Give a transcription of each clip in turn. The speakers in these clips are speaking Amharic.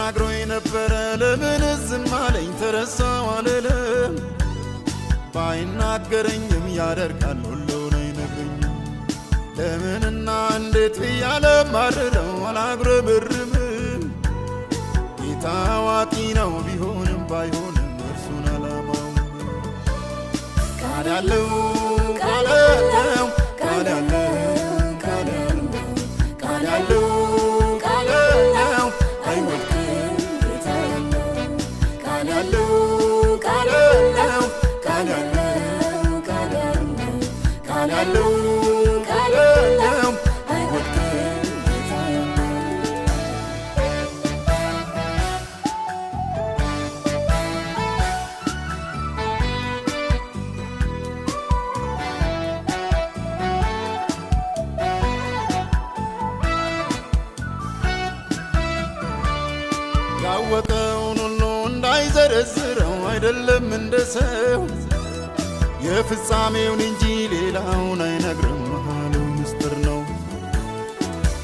ተናግሮኝ ነበረ ለምን ዝም አለኝ ተረሳው አልልም ባይናገረኝም ያደርጋል ሁሉን አይነግረኝም ለምንና እንዴት ብያለ ማርለው አላጉረመርምም ጌታ አዋቂ ነው ቢሆንም ባይሆንም እርሱን አላማው ቃል ያለው ቃል ያለው ቃል ያለው ቃል ያለው ቃል ያለው አይወድቅም ጌታ ቃል ያለው ቃል ያለው ቃል ያለው ቃል ያለው ቃል ያለው አይወድቅም ጌታ ያወቀውን ሁሉ እንዳይዘረዝረው አይደለም እንደ ሰው የፍጻሜውን እንጂ ሌላውን አይነግርም መሃሉ ምስጢር ነው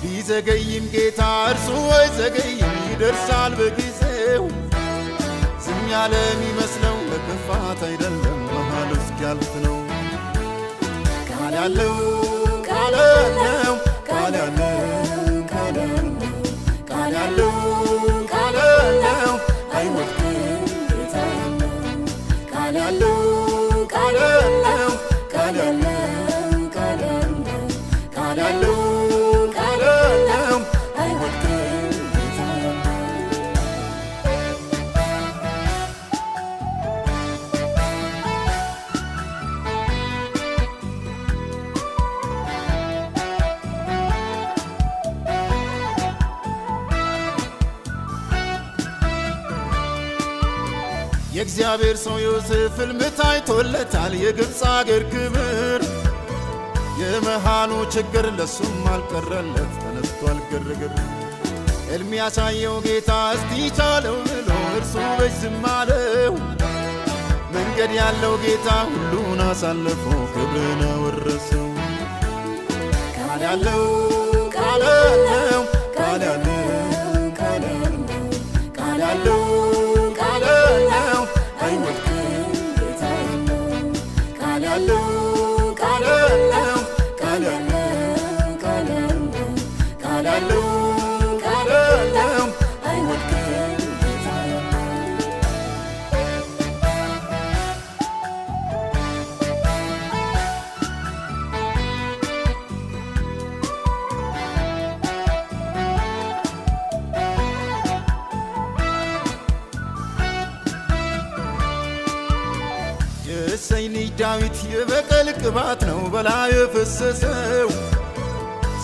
ቢዘገይም ጌታ እርሱ አይዘገይም ይደርሳል በጊዜው ዝም ያለ የሚመስለው ለክፋት አይደለም መሃሉ እስኪያልፍ ነው ቃል ያለው ቃል ያለው ቃል ያለው ቃል ያለው ቃል ያለው አይወድቅም ጌታ ቃል ያለው ቃል ያለው ቃል ያለው ቃል ያለው ቃል ያለው አይወድቅም ጌታ የእግዚአብሔር ሰው ዮሴፍ ሕልም ታይቶለታል የግብፅ አገር ክብር የመሃሉ ችግር ለሱም አልቀረለት ተነስቷል ግርግር ሕልም ያሳየው ጌታ እስቲ ቻለው ብሎ እርሱ በዝም አለው መንገድ ያለው ጌታ ሁሉን አሳልፎ ክብርን አወረሰው ቃል ያለው ቃል ያለው ቃል ያለው ቃል ያለው ቃል ያለው አይወድቅም ጌታ ቃል ያለው ቃል ያለው ቃል ያለው ቃል ያለው ቃል ያለው አይወድቅም ጌታ የእሴይ ልጅ ዳዊት የበቀል ቅባት ነው በላዩ የፈሰሰው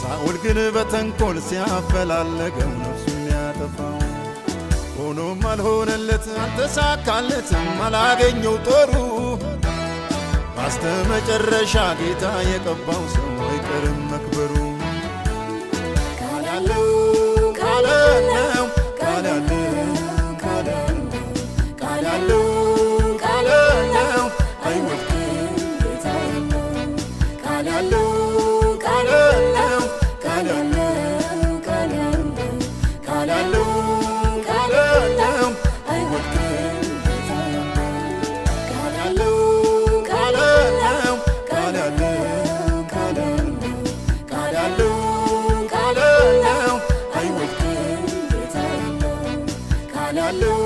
ሳኦል ግን በተንኮል ሲያፈላለገው ነፍሱን ሊያጠፋው ሆኖም አልሆነለት አልተሳካለትም አላገኘው ጦሩ ባስተመጨረሻ ጌታ የቀባው ሰው አይቀርም መክበሩ ቃል ያለው ቃል ያለው ቃል ያለው ቃል ያለው ቃል ያለው አይወድቅም ጌታ ቃል ያለው ቃል ያለው ቃል ያለው ቃል ያለው ቃል ያለው አይወድቅም ጌታ ቃል ያለው ቃል ያለው ቃል ያለው ቃል ያለው ቃል ያለው አይወድቅም ጌታ ቃል ያለው